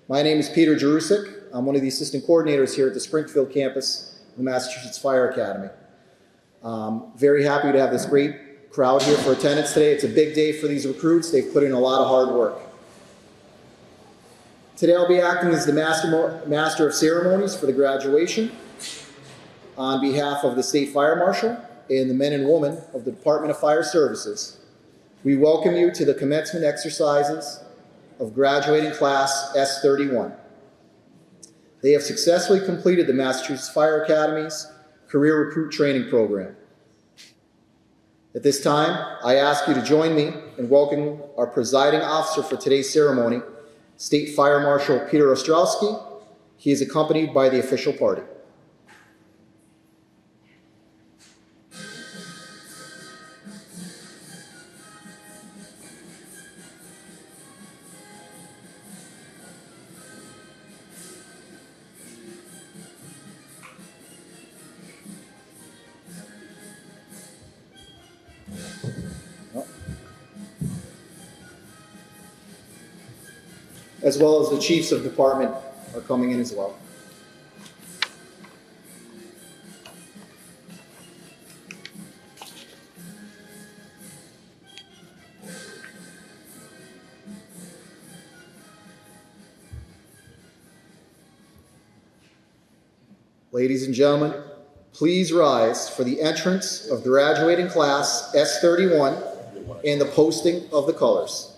My name is Peter Jarusik. I'm one of the assistant coordinators here at the Springfield campus of the Massachusetts Fire Academy. Very happy to have this great crowd here for attendance today. It's a big day for these recruits. They've put in a lot of hard work. Today I'll be acting as the Master of Ceremonies for the graduation on behalf of the State Fire Marshal and the men and women of the Department of Fire Services. We welcome you to the commencement exercises of graduating class S31. They have successfully completed the Massachusetts Fire Academy's Career Recruit Training Program. At this time, I ask you to join me in welcoming our presiding officer for today's ceremony, State Fire Marshal Peter Ostrowski. He is accompanied by the official party. As well as the chiefs of department are coming in as well. Ladies and gentlemen, please rise for the entrance of graduating class S31 and the posting of the colors.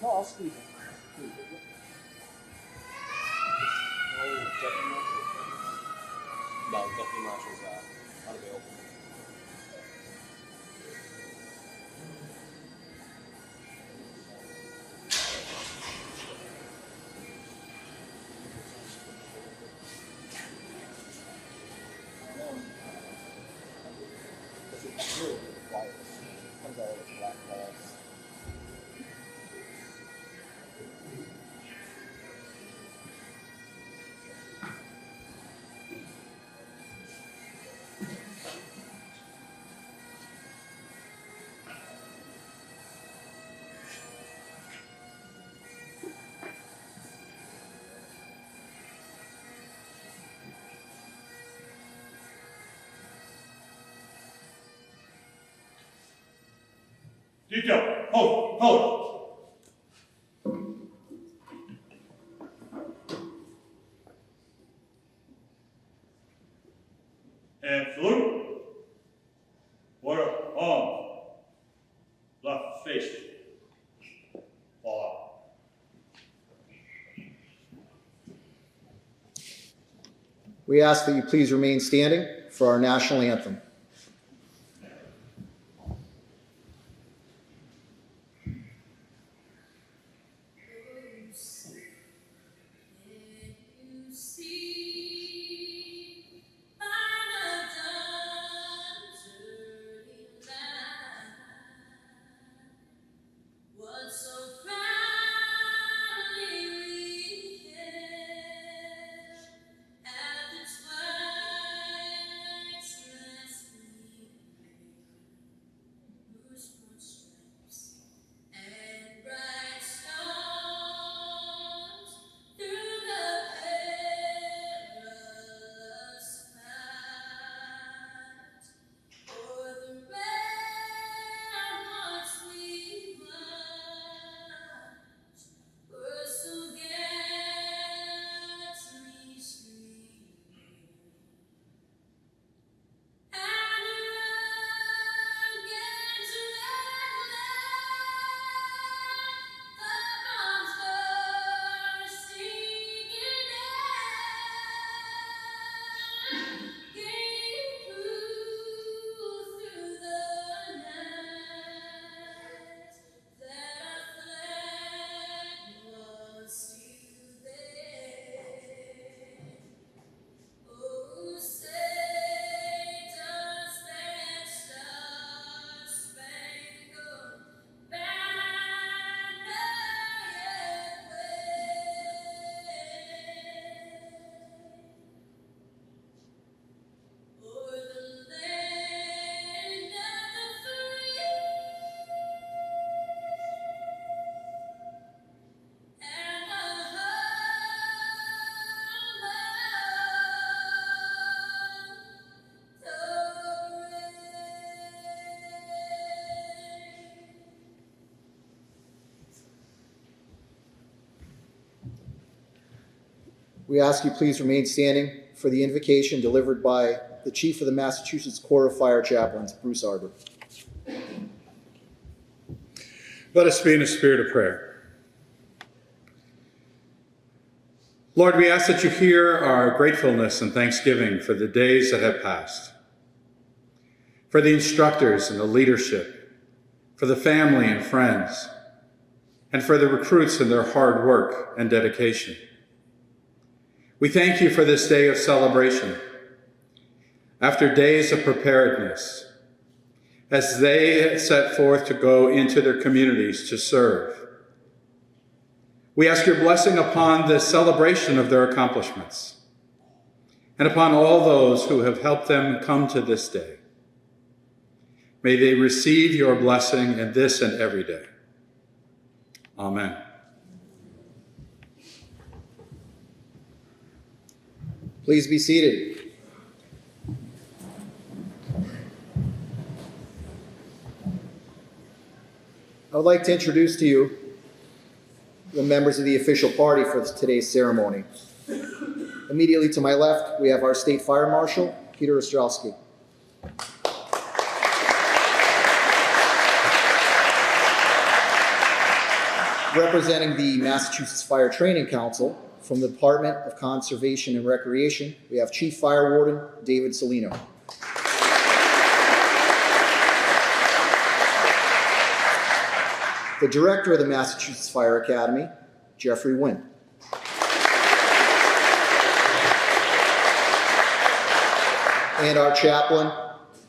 No, I'll squeeze it. No, Deputy Marshal's unavailable. It's really quiet. It comes out of its black glass. Detail, hold. And salute. Water on. Left face. Fall out. We ask that you please remain standing for our national anthem. We ask you please remain standing for the invocation delivered by the Chief of the Massachusetts Corps of Fire Chaplains, Bruce Arbor. Let us be in a spirit of prayer. Lord, we ask that you hear our gratefulness and thanksgiving for the days that have passed, for the instructors and the leadership, for the family and friends, and for the recruits and their hard work and dedication. We thank you for this day of celebration. After days of preparedness, as they set forth to go into their communities to serve, we ask your blessing upon this celebration of their accomplishments and upon all those who have helped them come to this day. May they receive your blessing in this and every day. Amen. Please be seated. I would like to introduce to you the members of the official party for today's ceremony. Immediately to my left, we have our State Fire Marshal, Peter Ostrowski. Representing the Massachusetts Fire Training Council from the Department of Conservation and Recreation, we have Chief Fire Warden David Salino. The Director of the Massachusetts Fire Academy, Jeffrey Wynn. And our chaplain,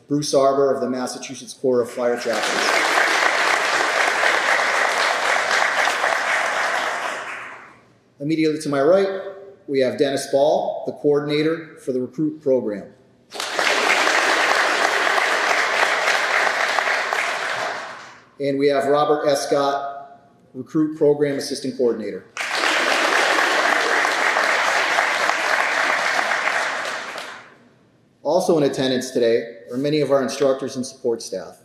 Bruce Arbor of the Massachusetts Corps of Fire Chaplains. Immediately to my right, we have Dennis Ball, the coordinator for the recruit program. And we have Robert S. Scott, recruit program assistant coordinator. Also in attendance today are many of our instructors and support staff.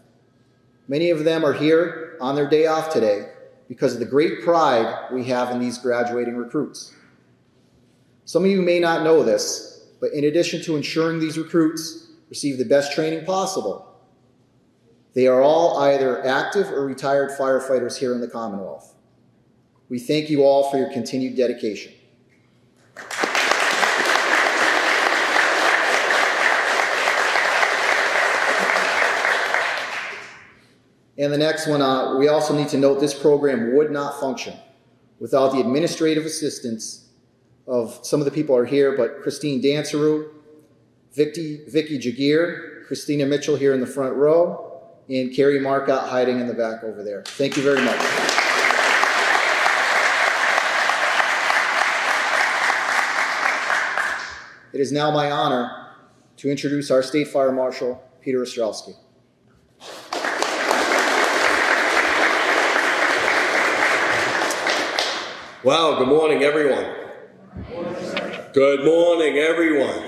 Many of them are here on their day off today because of the great pride we have in these graduating recruits. Some of you may not know this, but in addition to ensuring these recruits receive the best training possible, they are all either active or retired firefighters here in the Commonwealth. We thank you all for your continued dedication. And the next one, we also need to note this program would not function without the administrative assistance of some of the people are here, but Christine Danceru, Vicky Jagir, Christina Mitchell here in the front row, and Carrie Marcotte hiding in the back over there. Thank you very much. It is now my honor to introduce our State Fire Marshal, Peter Ostrowski. Well, good morning, everyone. Good morning, everyone.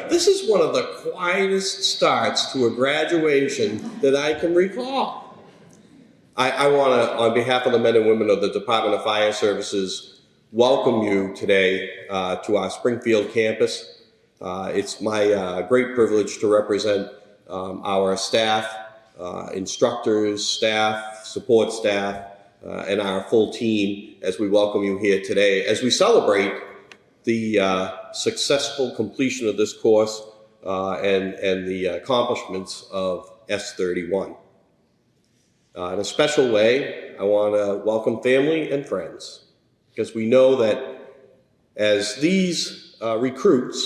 This is one of the quietest starts to a graduation that I can recall. I want to, on behalf of the men and women of the Department of Fire Services, welcome you today to our Springfield campus. It's my great privilege to represent our staff, instructors, staff, support staff, and our full team as we welcome you here today as we celebrate the successful completion of this course and the accomplishments of S31. In a special way, I want to welcome family and friends, because we know that as these recruits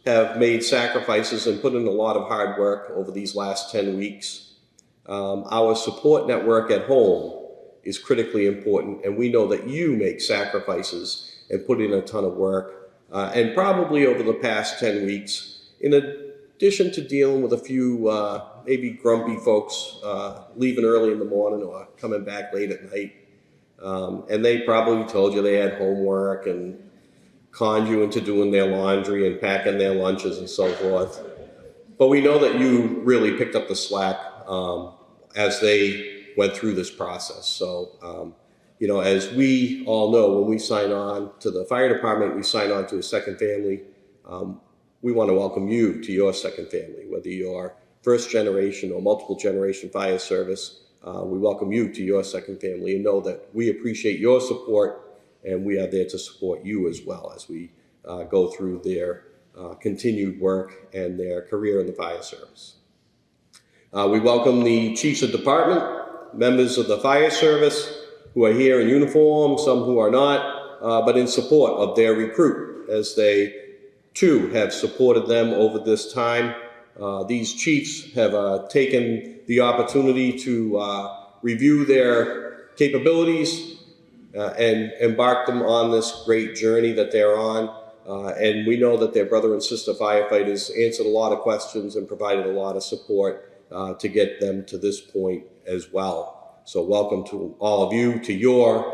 have made sacrifices and put in a lot of hard work over these last 10 weeks, our support network at home is critically important, and we know that you make sacrifices and put in a ton of work. And probably over the past 10 weeks, in addition to dealing with a few maybe grumpy folks leaving early in the morning or coming back late at night, and they probably told you they had homework and conned you into doing their laundry and packing their lunches and so forth. But we know that you really picked up the slack as they went through this process. So as we all know, when we sign on to the fire department, we sign on to a second family. We want to welcome you to your second family, whether you're first generation or multiple generation fire service. We welcome you to your second family and know that we appreciate your support, and we are there to support you as well as we go through their continued work and their career in the fire service. We welcome the chiefs of department, members of the fire service who are here in uniform, some who are not, but in support of their recruit, as they too have supported them over this time. These chiefs have taken the opportunity to review their capabilities and embark them on this great journey that they're on. And we know that their brother and sister firefighters answered a lot of questions and provided a lot of support to get them to this point as well. So welcome to all of you to your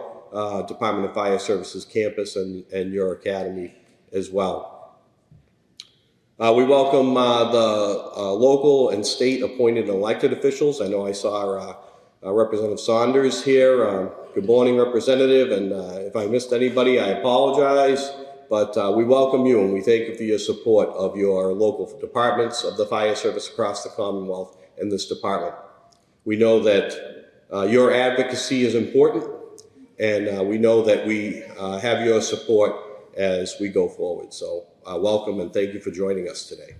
Department of Fire Services campus and your academy as well. We welcome the local and state appointed and elected officials. I know I saw Representative Saunders here. Good morning, Representative, and if I missed anybody, I apologize. But we welcome you and we thank you for your support of your local departments of the fire service across the Commonwealth and this department. We know that your advocacy is important, and we know that we have your support as we go forward. So welcome and thank you for joining us today.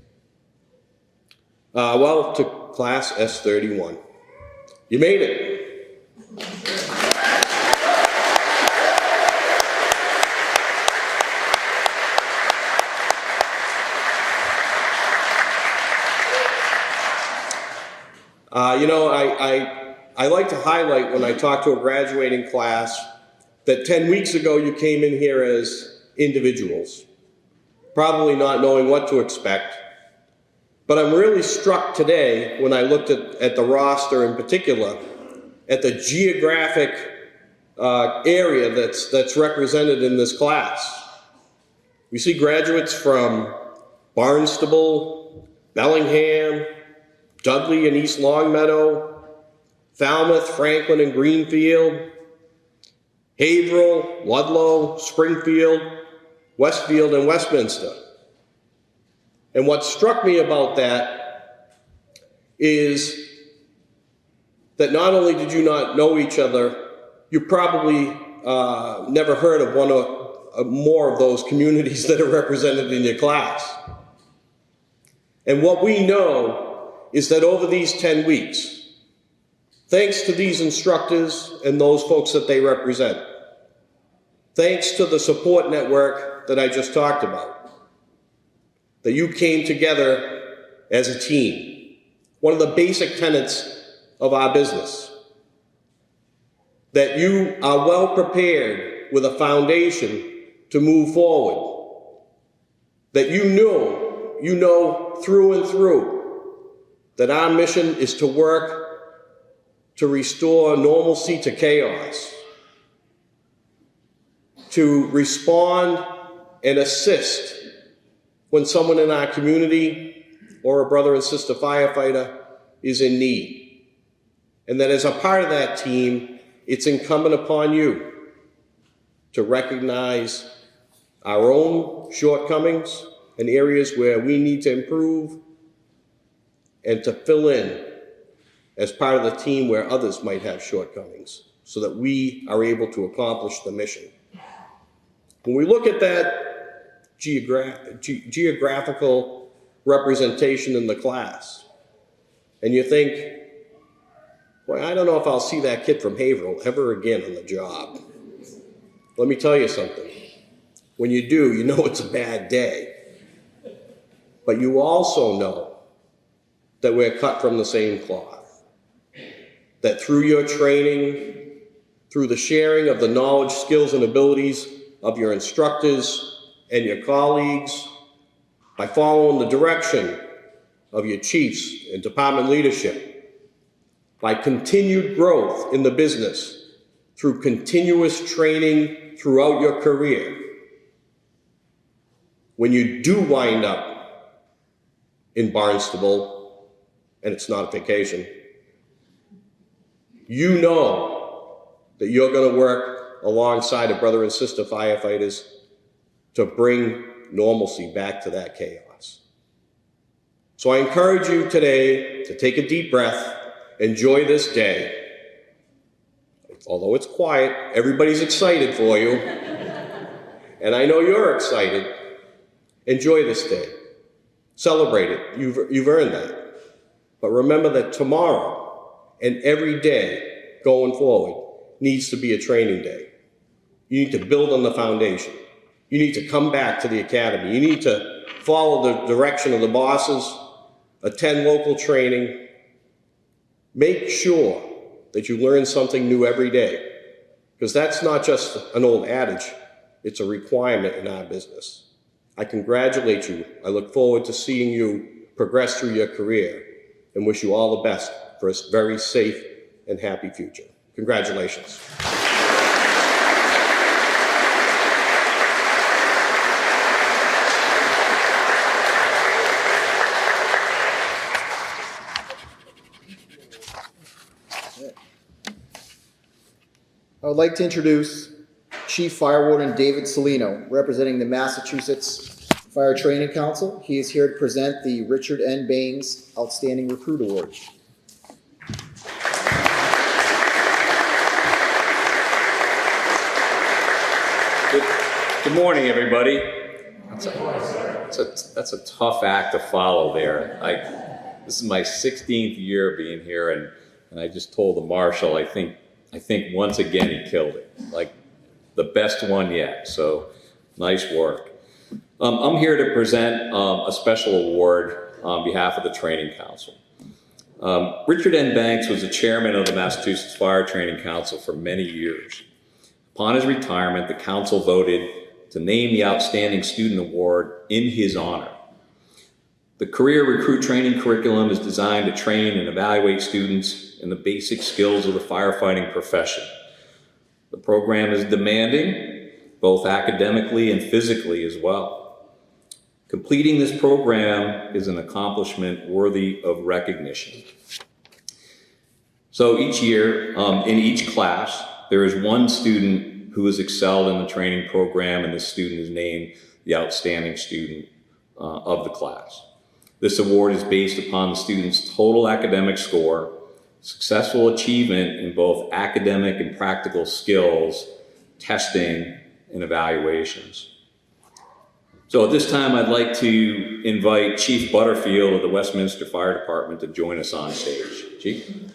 Well, to Class S31. You made it. I like to highlight when I talk to a graduating class that 10 weeks ago you came in here as individuals, probably not knowing what to expect. But I'm really struck today when I looked at the roster in particular, at the geographic area that's represented in this class. We see graduates from Barnstable, Bellingham, Dudley and East Longmeadow, Falmouth, Franklin and Greenfield, Haverhill, Ludlow, Springfield, Westfield and Westminster. And what struck me about that is that not only did you not know each other, you probably never heard of one or more of those communities that are represented in your class. And what we know is that over these 10 weeks, thanks to these instructors and those folks that they represent, thanks to the support network that I just talked about, that you came together as a team. One of the basic tenets of our business, that you are well prepared with a foundation to move forward, that you know through and through that our mission is to work to restore normalcy to chaos, to respond and assist when someone in our community or a brother and sister firefighter is in need. And that as a part of that team, it's incumbent upon you to recognize our own shortcomings and areas where we need to improve, and to fill in as part of the team where others might have shortcomings, so that we are able to accomplish the mission. When we look at that geographical representation in the class, and you think, boy, I don't know if I'll see that kid from Haverhill ever again on the job. Let me tell you something. When you do, you know it's a bad day. But you also know that we're cut from the same cloth. That through your training, through the sharing of the knowledge, skills, and abilities of your instructors and your colleagues, by following the direction of your chiefs and department leadership, by continued growth in the business, through continuous training throughout your career, when you do wind up in Barnstable, and it's not a vacation, you know that you're going to work alongside of brother and sister firefighters to bring normalcy back to that chaos. So I encourage you today to take a deep breath, enjoy this day. Although it's quiet, everybody's excited for you. And I know you're excited. Enjoy this day. Celebrate it. You've earned that. But remember that tomorrow and every day going forward needs to be a training day. You need to build on the foundation. You need to come back to the academy. You need to follow the direction of the bosses, attend local training. Make sure that you learn something new every day, because that's not just an old adage, it's a requirement in our business. I congratulate you. I look forward to seeing you progress through your career and wish you all the best for a very safe and happy future. Congratulations. I would like to introduce Chief Fire Warden David Salino, representing the Massachusetts Fire Training Council. He is here to present the Richard N. Bangs Outstanding Recruit Award. Good morning, everybody. That's a tough act to follow there. This is my 16th year being here, and I just told the marshal, I think once again he killed it, like the best one yet. So nice work. I'm here to present a special award on behalf of the Training Council. Richard N. Banks was the chairman of the Massachusetts Fire Training Council for many years. Upon his retirement, the council voted to name the Outstanding Student Award in his honor. The Career Recruit Training Curriculum is designed to train and evaluate students in the basic skills of the firefighting profession. The program is demanding, both academically and physically as well. Completing this program is an accomplishment worthy of recognition. So each year, in each class, there is one student who has excelled in the training program, and this student is named the Outstanding Student of the class. This award is based upon the student's total academic score, successful achievement in both academic and practical skills, testing, and evaluations. So at this time, I'd like to invite Chief Butterfield of the Westminster Fire Department to join us on stage. Chief?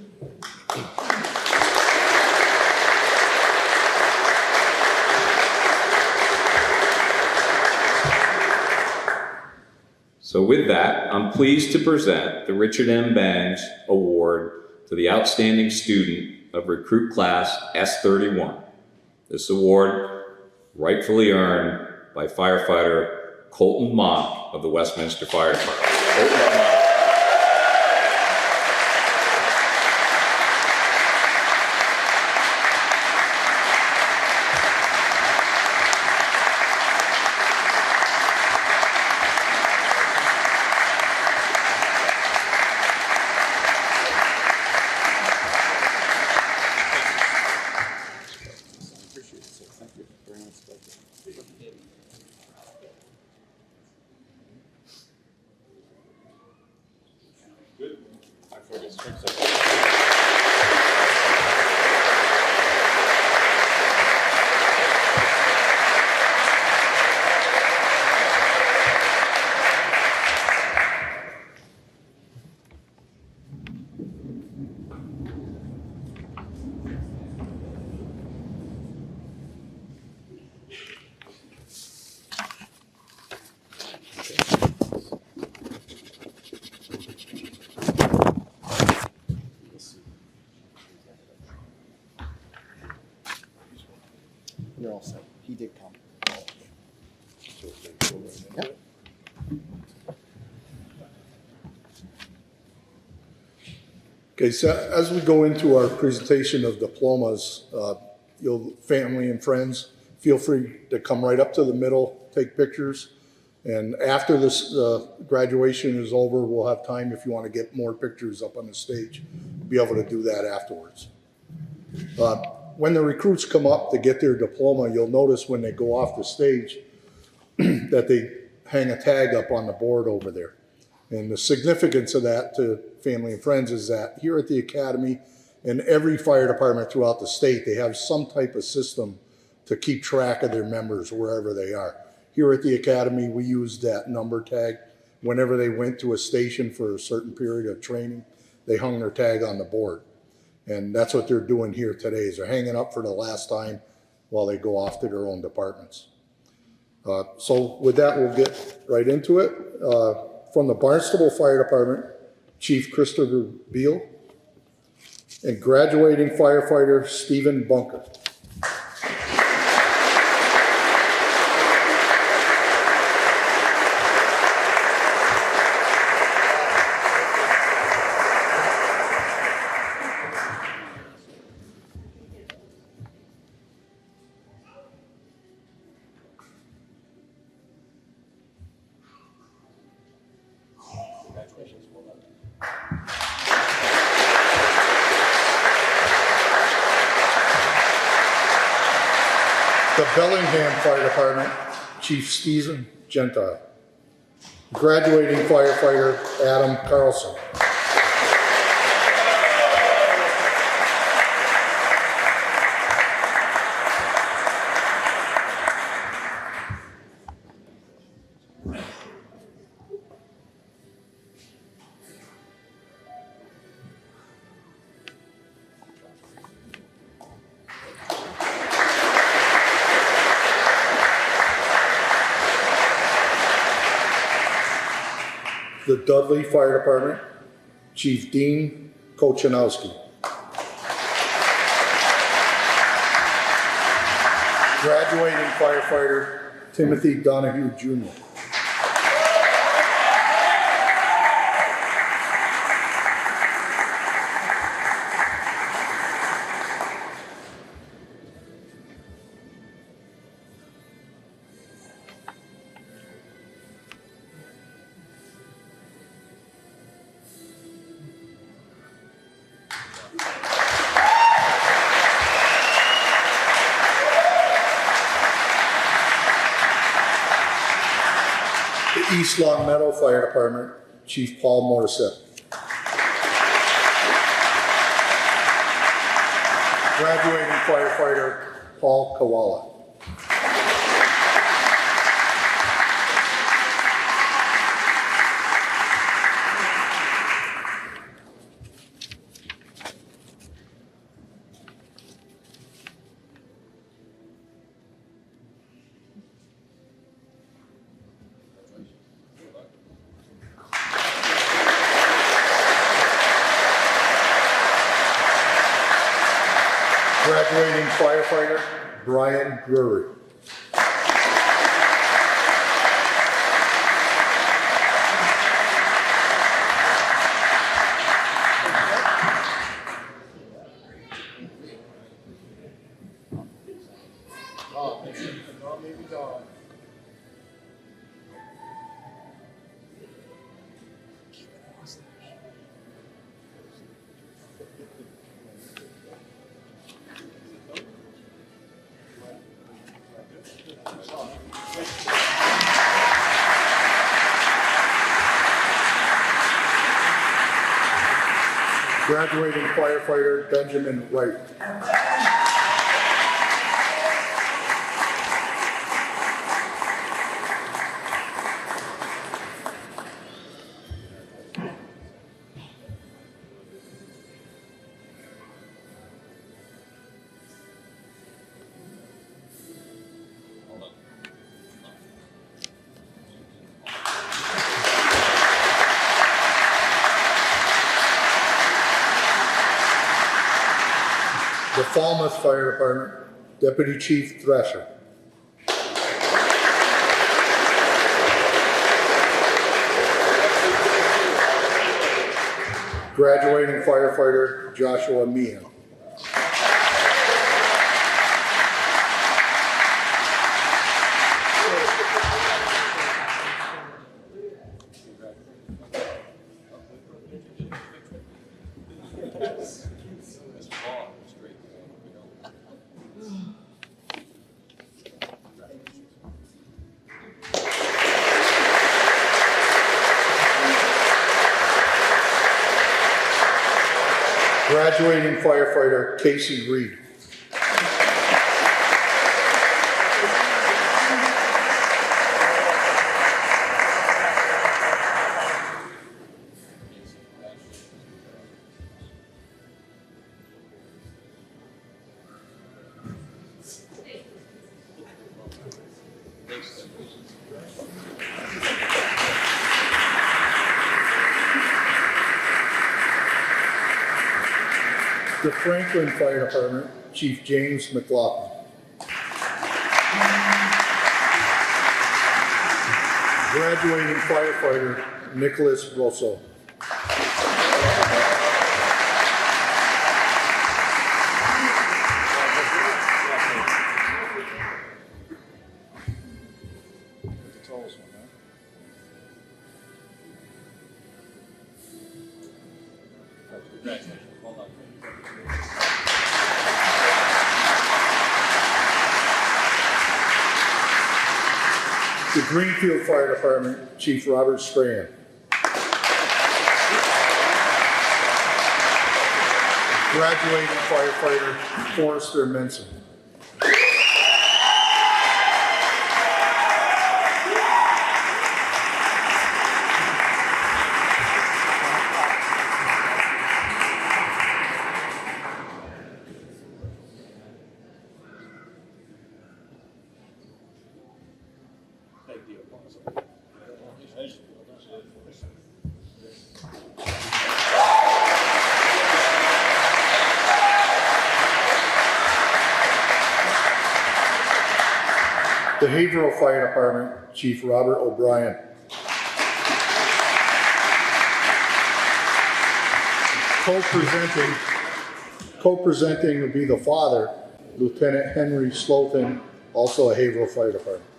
So with that, I'm pleased to present the Richard M. Bangs Award to the Outstanding Student of Recruit Class S31. This award rightfully earned by firefighter Colton Mock of the Westminster Fire Department. Colton. You're all set. He did come. Yep. Okay, so as we go into our presentation of diplomas, family and friends, feel free to come right up to the middle, take pictures. And after this graduation is over, we'll have time if you want to get more pictures up on the stage, be able to do that afterwards. when the recruits come up to get their diploma, you'll notice when they go off the stage that they hang a tag up on the board over there. And the significance of that to family and friends is that here at the Academy and every fire department throughout the state, they have some type of system to keep track of their members wherever they are. Here at the Academy, we use that number tag. Whenever they went to a station for a certain period of training, they hung their tag on the board. And that's what they're doing here today, is they're hanging up for the last time while they go off to their own departments. So with that, we'll get right into it. From the Barnstable Fire Department, Chief Christopher Beal, and graduating firefighter Stephen Bunker. The Bellingham Fire Department, Chief Stephen Gentile. Graduating firefighter Adam Carlson. The Dudley Fire Department, Chief Dean Kochanowski. Graduating firefighter Timothy Donahue Jr. The East Long Meadow Fire Department, Chief Paul Morissette. Graduating firefighter Paul Kawala. Graduating firefighter Brian Drury. Graduating firefighter Benjamin Wright. The Falmouth Fire Department, Deputy Chief Thrasher. Graduating firefighter Joshua Meehan. Graduating firefighter Casey Reed. The Franklin Fire Department, Chief James McLaughlin. Graduating firefighter Nicholas Rosso. The tallest one, huh? The Greenfield Fire Department, Chief Robert Strand. Graduating firefighter Forrester Menson. The Haverhill Fire Department, Chief Robert O'Brien. Co-presenting would be the father, Lieutenant Henry Slothin, also a Haverhill Fire Department.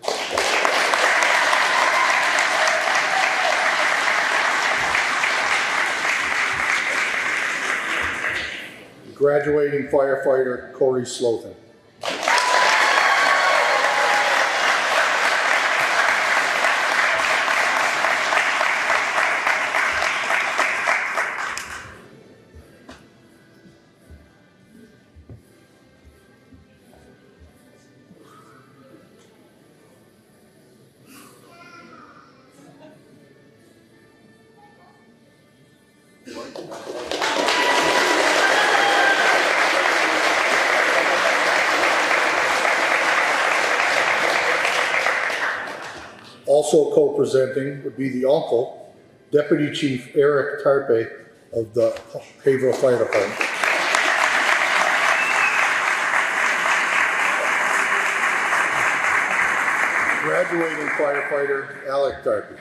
Graduating firefighter Corey Slothin. Also co-presenting would be the uncle, Deputy Chief Eric Tarpe of the Haverhill Fire Department. Graduating firefighter Alec Tarpe.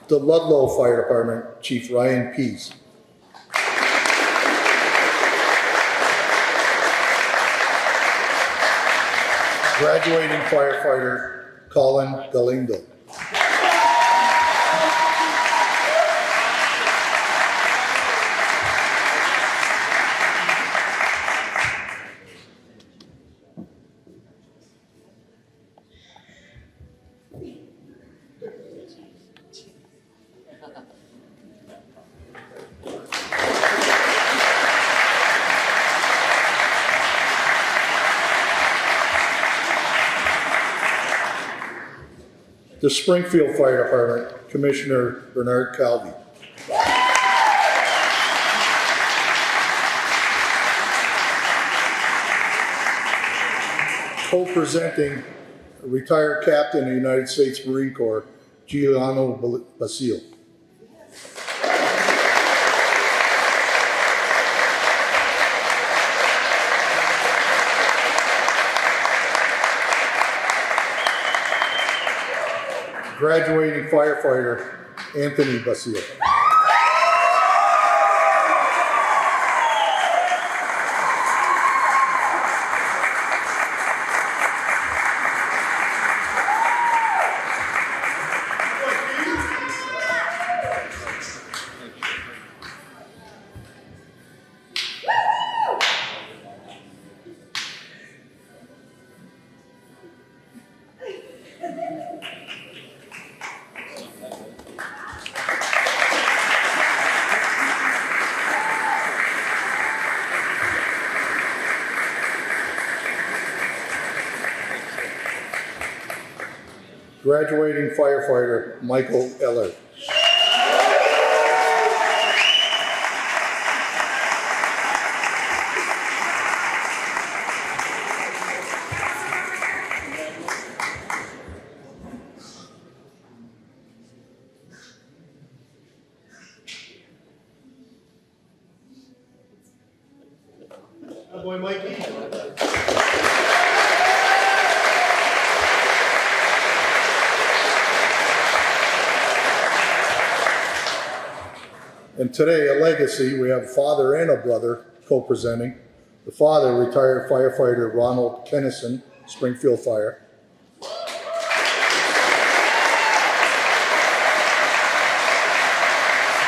The Ludlow Fire Department, Chief Ryan Pease. Graduating firefighter Colin Galindo. The Springfield Fire Department, Commissioner Bernard Calvi. Co-presenting retired captain of the United States Marine Corps, Giuliano Basile. Graduating firefighter Anthony Basile. Graduating firefighter Michael Eller. Good boy, Mikey. And today, a legacy, we have a father and a brother co-presenting. The father, retired firefighter Ronald Kennison, Springfield Fire.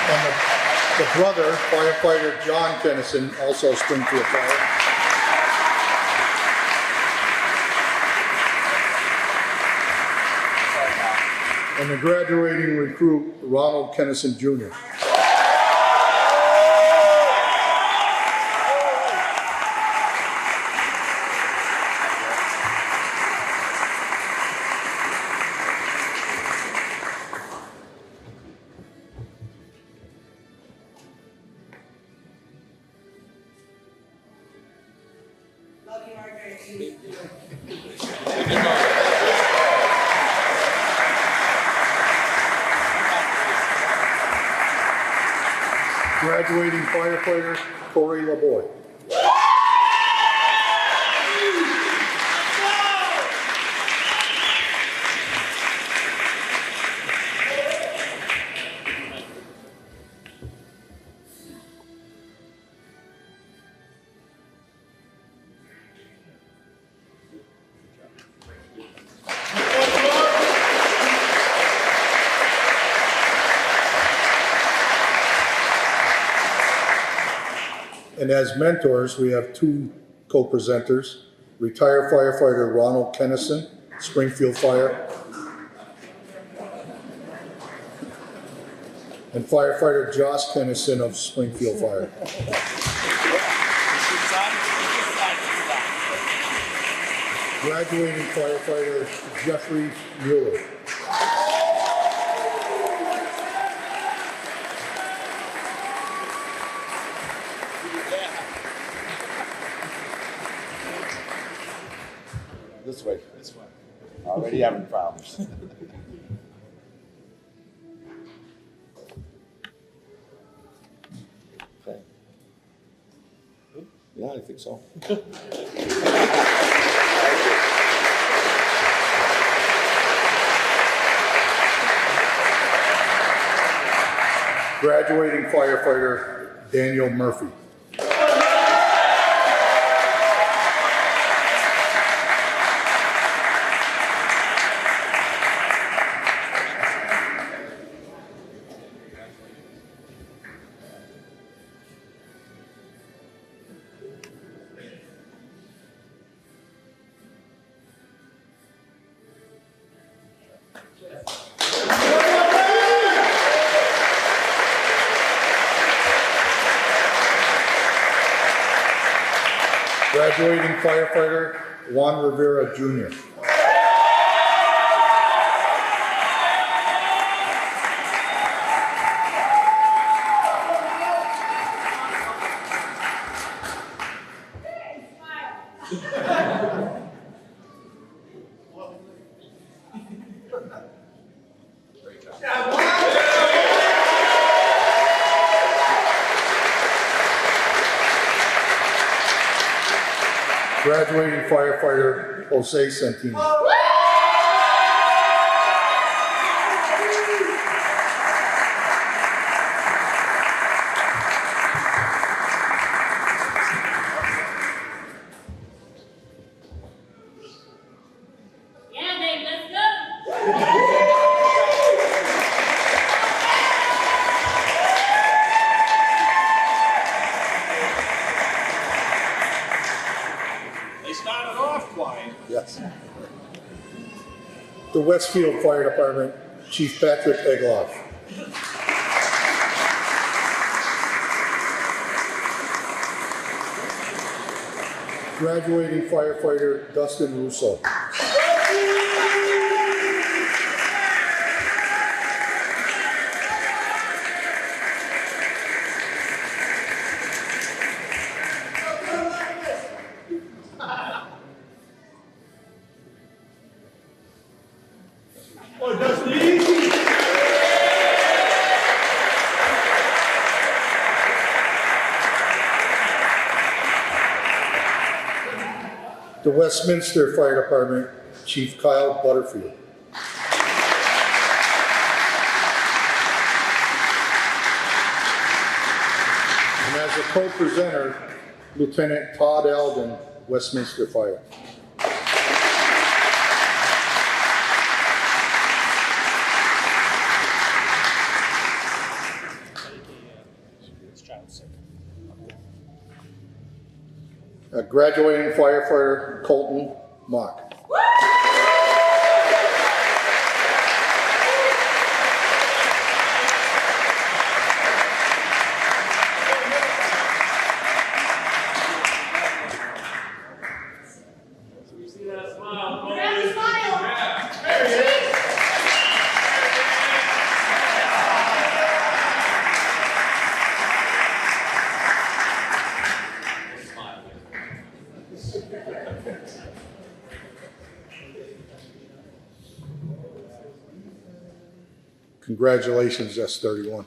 And the brother, firefighter John Kennison, also Springfield Fire. And the graduating recruit, Ronald Kennison Jr. Love you, Margaret. Graduating firefighter Corey LaBoy. And as mentors, we have two co-presenters, retired firefighter Ronald Kennison, Springfield Fire, and firefighter Josh Kennison of Springfield Fire. Graduating firefighter Jeffrey Mueller. This way. This way. Already having problems. Okay. Yeah, I think so. Graduating firefighter Daniel Murphy. Graduating firefighter Juan Rivera Jr. Graduating firefighter Jose Santini. flying. Yes. The Westfield Fire Department, Chief Patrick Egloff. Graduating firefighter Dustin Russo. Oh, that's easy. The Westminster Fire Department, Chief Kyle Butterfield. And as a co-presenter, Lieutenant Todd Alden, Westminster Fire. Graduating firefighter Colton Mock. Congratulations, S31.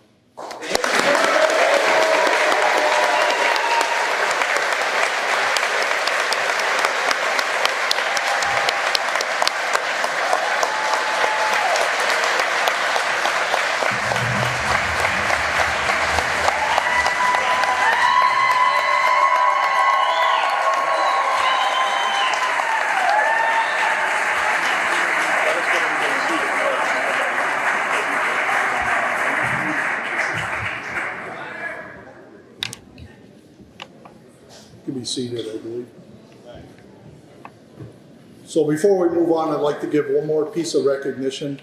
You can be seated, I believe. So before we move on, I'd like to give one more piece of recognition.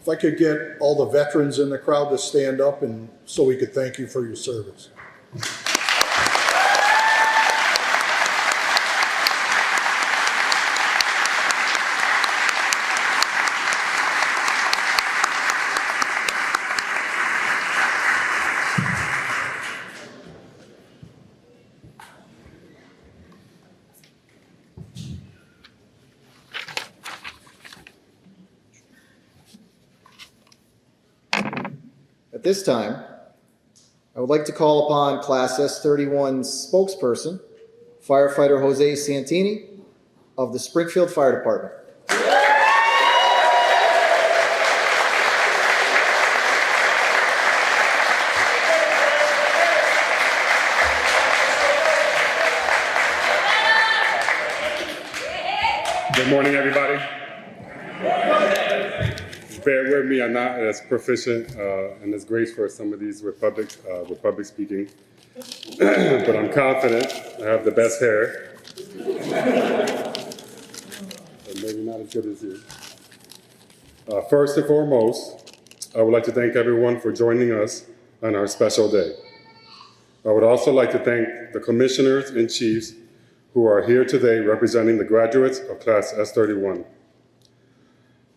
If I could get all the veterans in the crowd to stand up and so we could thank you for your service. At this time, I would like to call upon Class S31's spokesperson, firefighter Jose Santini of the Springfield Fire Department. Good morning, everybody. Bear with me, I'm not as proficient and as graced for some of these with public speaking, but I'm confident. I have the best hair, but maybe not as good as you. First and foremost, I would like to thank everyone for joining us on our special day. I would also like to thank the commissioners and chiefs who are here today representing the graduates of Class S31.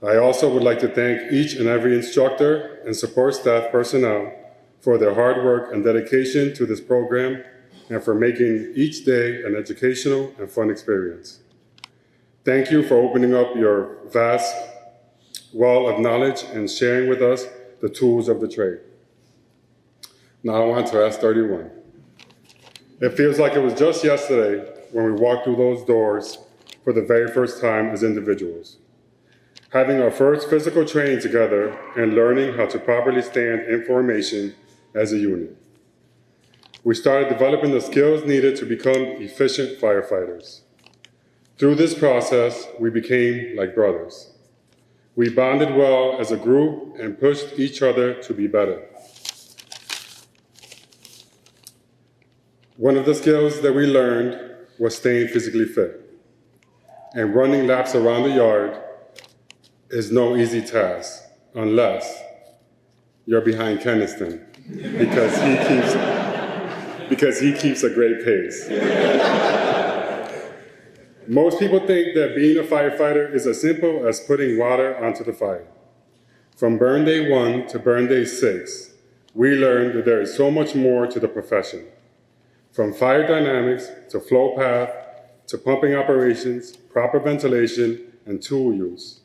I also would like to thank each and every instructor and support staff personnel for their hard work and dedication to this program and for making each day an educational and fun experience. Thank you for opening up your vast well of knowledge and sharing with us the tools of the trade. Now on to S31. It feels like it was just yesterday when we walked through those doors for the very first time as individuals. Having our first physical training together and learning how to properly stand in formation as a unit. We started developing the skills needed to become efficient firefighters. Through this process, we became like brothers. We bonded well as a group and pushed each other to be better. One of the skills that we learned was staying physically fit. and running laps around the yard is no easy task unless you're behind Keniston because he keeps a great pace. Most people think that being a firefighter is as simple as putting water onto the fire. From burn day 1 to burn day 6, we learned that there is so much more to the profession. From fire dynamics to flow path to pumping operations, proper ventilation, and tool use.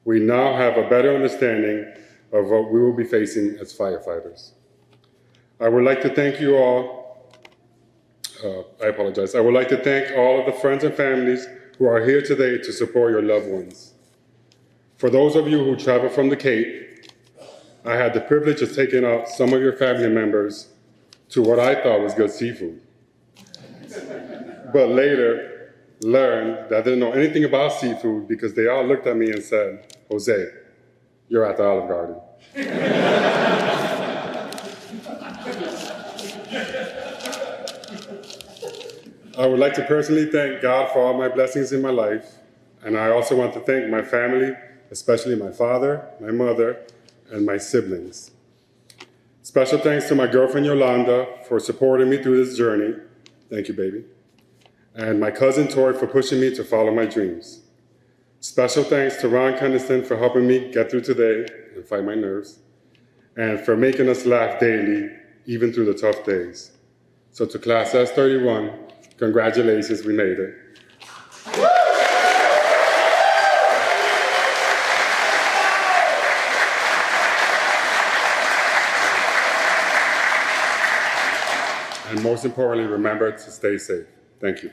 We now have a better understanding of what we will be facing as firefighters. I would like to thank you all. I would like to thank all of the friends and families who are here today to support your loved ones. For those of you who travel from the Cape, I had the privilege of taking out some of your family members to what I thought was good seafood. But later learned that I didn't know anything about seafood because they all looked at me and said, "Jose, you're at the Olive Garden." I would like to personally thank God for all my blessings in my life, and I also want to thank my family, especially my father, my mother, and my siblings. Special thanks to my girlfriend Yolanda for supporting me through this journey. Thank you, baby. And my cousin Tori for pushing me to follow my dreams. Special thanks to Ron Keniston for helping me get through today and fight my nerves, and for making us laugh daily, even through the tough days. So to class S31, congratulations, we made it. And most importantly, remember to stay safe. Thank you.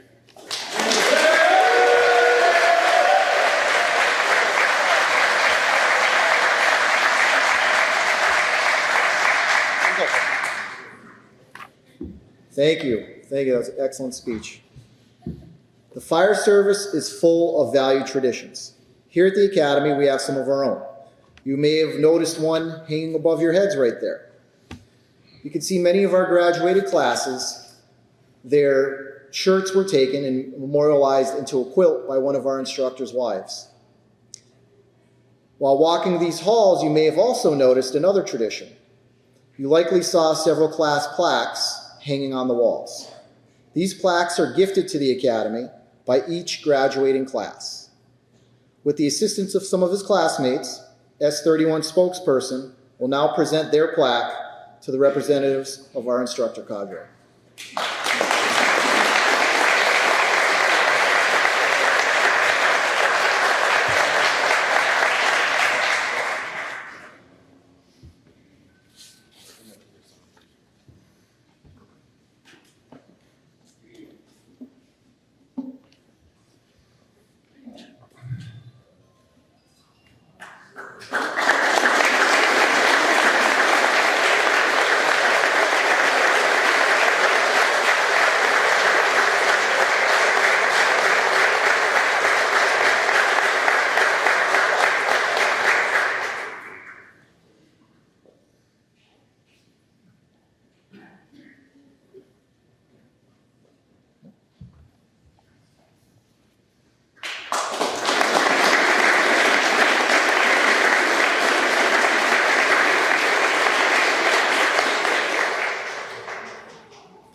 Thank you. Thank you. That was an excellent speech. The fire service is full of valued traditions. Here at the Academy, we have some of our own. You may have noticed one hanging above your heads right there. You can see many of our graduated classes, their shirts were taken and memorialized into a quilt by one of our instructors' wives. While walking these halls, you may have also noticed another tradition. You likely saw several class plaques hanging on the walls. These plaques are gifted to the Academy by each graduating class. With the assistance of some of his classmates, S31 spokesperson will now present their plaque to the representatives of our instructor cadre.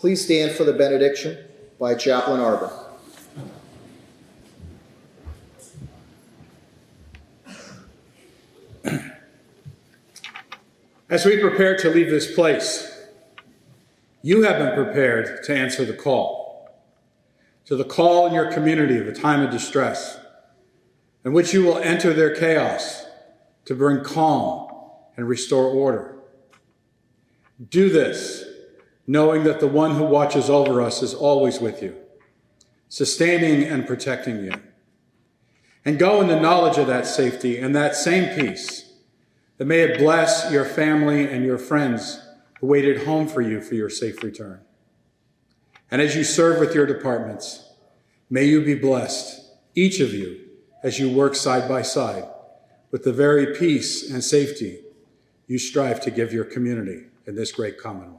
Please stand for the benediction by Chaplain Arbor. As we prepare to leave this place, you have been prepared to answer the call in your community of a time of distress, in which you will enter their chaos to bring calm and restore order. Do this, knowing that the one who watches over us is always with you, sustaining and protecting you. And go in the knowledge of that safety and that same peace, that may it bless your family and your friends who waited home for you for your safe return. And as you serve with your departments, may you be blessed, each of you, as you work side by side with the very peace and safety you strive to give your community in this great Commonwealth.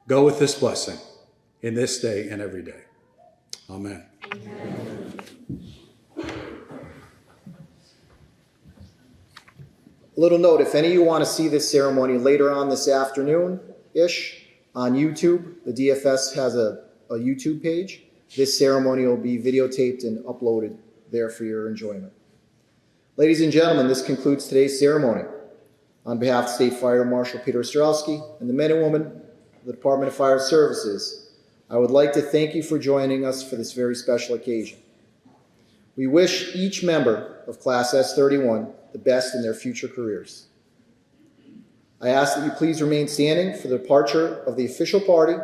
Go with this blessing in this day and every day. Amen. Amen. A little note, if any of you want to see this ceremony later on this afternoon-ish on YouTube, the DFS has a YouTube page. This ceremony will be videotaped and uploaded there for your enjoyment. Ladies and gentlemen, this concludes today's ceremony. On behalf of State Fire Marshal Peter Ostrowski and the men and women of the Department of Fire Services, I would like to thank you for joining us for this very special occasion. We wish each member of Class S31 the best in their future careers. I ask that you please remain standing for the departure of the official party,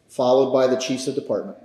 followed by the Chiefs of Department.